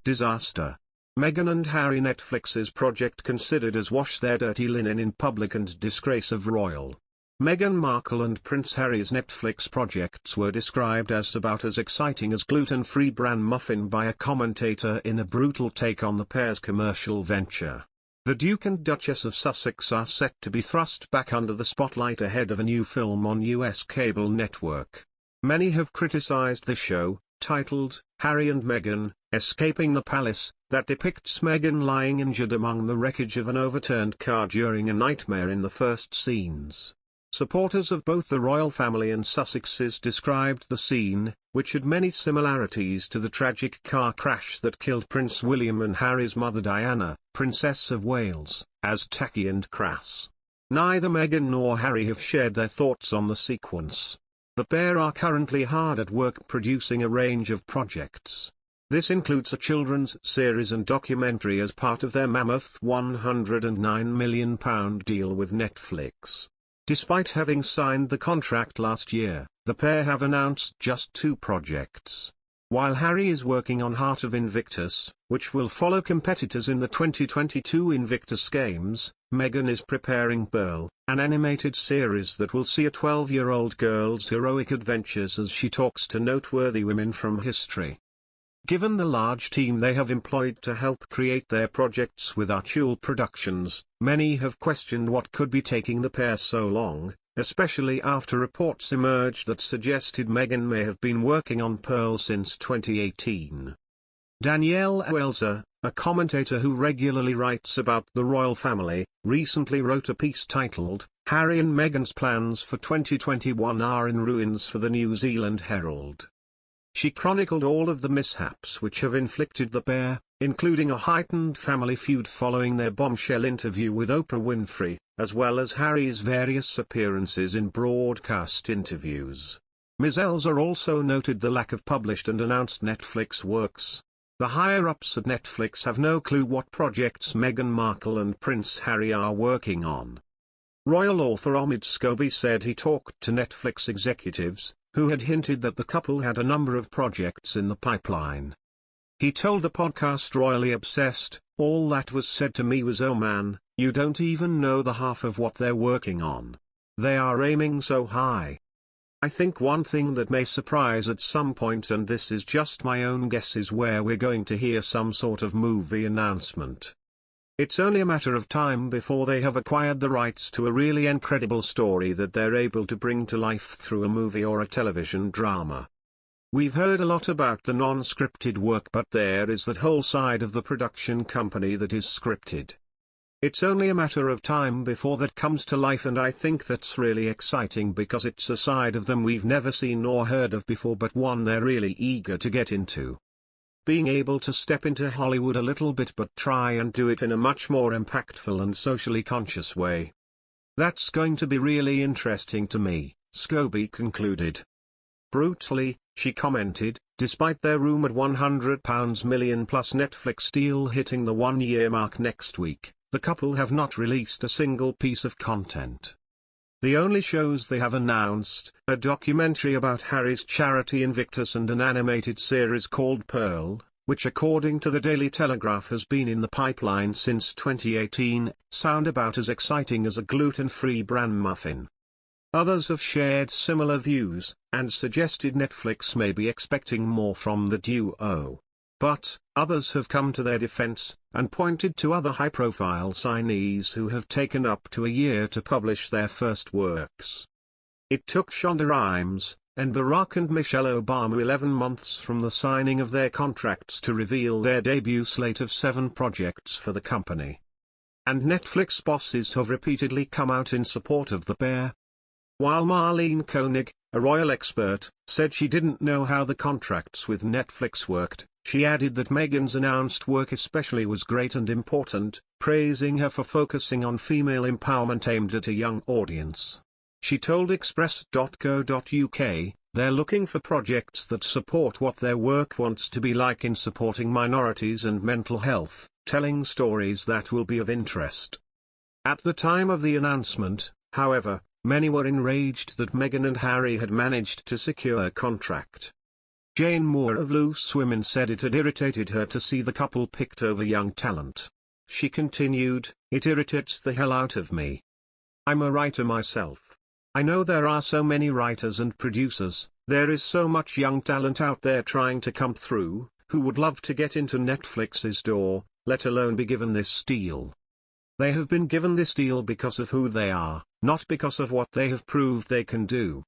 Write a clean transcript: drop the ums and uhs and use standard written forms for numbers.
disaster. Meghan and Harry. Netflix's project considered as wash their dirty linen in public and disgrace of royal. Meghan Markle and Prince Harry's Netflix projects were described as about as exciting as gluten-free bran muffin by a commentator in a brutal take on the pair's commercial venture. The Duke and Duchess of Sussex are set to be thrust back under the spotlight ahead of a new film on US cable network. Many have criticized the show, titled Harry and Meghan, Escaping the Palace, that depicts Meghan lying injured among the wreckage of an overturned car during a nightmare in the first scenes. Supporters of both the royal family and Sussexes described the scene, which had many similarities to the tragic car crash that killed Prince William and Harry's mother Diana, Princess of Wales, as tacky and crass. Neither Meghan nor Harry have shared their thoughts on the sequence. The pair are currently hard at work producing a range of projects. This includes a children's series and documentary as part of their mammoth £109 million deal with Netflix. Despite having signed the contract last year, the pair have announced just 2 projects. While Harry is working on Heart of Invictus, which will follow competitors in the 2022 Invictus Games, Meghan is preparing Pearl, an animated series that will see a 12-year-old girl's heroic adventures as she talks to noteworthy women from history. Given the large team they have employed to help create their projects with Archie Productions, many have questioned what could be taking the pair so long, especially after reports emerged that suggested Meghan may have been working on Pearl since 2018. Danielle Welzer, a commentator who regularly writes about the royal family, recently wrote a piece titled, Harry and Meghan's Plans for 2021 Are in Ruins for the New Zealand Herald. She chronicled all of the mishaps which have inflicted the pair, including a heightened family feud following their bombshell interview with Oprah Winfrey, as well as Harry's various appearances in broadcast interviews. Ms. Elzer also noted the lack of published and announced Netflix works. The higher-ups at Netflix have no clue what projects Meghan Markle and Prince Harry are working on. Royal author Omid Scobie said he talked to Netflix executives, who had hinted that the couple had a number of projects in the pipeline. He told the podcast Royally Obsessed, all that was said to me was, oh man, you don't even know the half of what they're working on. They are aiming so high. I think one thing that may surprise at some point, and this is just my own guess, is where we're going to hear some sort of movie announcement. It's only a matter of time before they have acquired the rights to a really incredible story that they're able to bring to life through a movie or a television drama. We've heard a lot about the non-scripted work, but there is that whole side of the production company that is scripted. It's only a matter of time before that comes to life, and I think that's really exciting because it's a side of them we've never seen nor heard of before, but one they're really eager to get into. Being able to step into Hollywood a little bit but try and do it in a much more impactful and socially conscious way. That's going to be really interesting to me, Scobie concluded. Brutally, she commented, despite their rumoured £100 million plus Netflix deal hitting the 1-year mark next week, the couple have not released a single piece of content. The only shows they have announced, a documentary about Harry's charity Invictus and an animated series called Pearl, which according to the Daily Telegraph has been in the pipeline since 2018, sound about as exciting as a gluten-free bran muffin. Others have shared similar views, and suggested Netflix may be expecting more from the duo. But, others have come to their defense, and pointed to other high-profile signees who have taken up to a year to publish their first works. It took Shonda Rhimes, and Barack and Michelle Obama 11 months from the signing of their contracts to reveal their debut slate of 7 projects for the company. And Netflix bosses have repeatedly come out in support of the pair. While Marlene Koenig, a royal expert, said she didn't know how the contracts with Netflix worked, she added that Meghan's announced work especially was great and important, praising her for focusing on female empowerment aimed at a young audience. She told Express.co.uk, they're looking for projects that support what their work wants to be like in supporting minorities and mental health, telling stories that will be of interest. At the time of the announcement, however, many were enraged that Meghan and Harry had managed to secure a contract. Jane Moore of Loose Women said it had irritated her to see the couple picked over young talent. She continued, "It irritates the hell out of me. I'm a writer myself. I know there are so many writers and producers, there is so much young talent out there trying to come through, who would love to get into Netflix's door, let alone be given this deal. They have been given this deal because of who they are, not because of what they have proved they can do.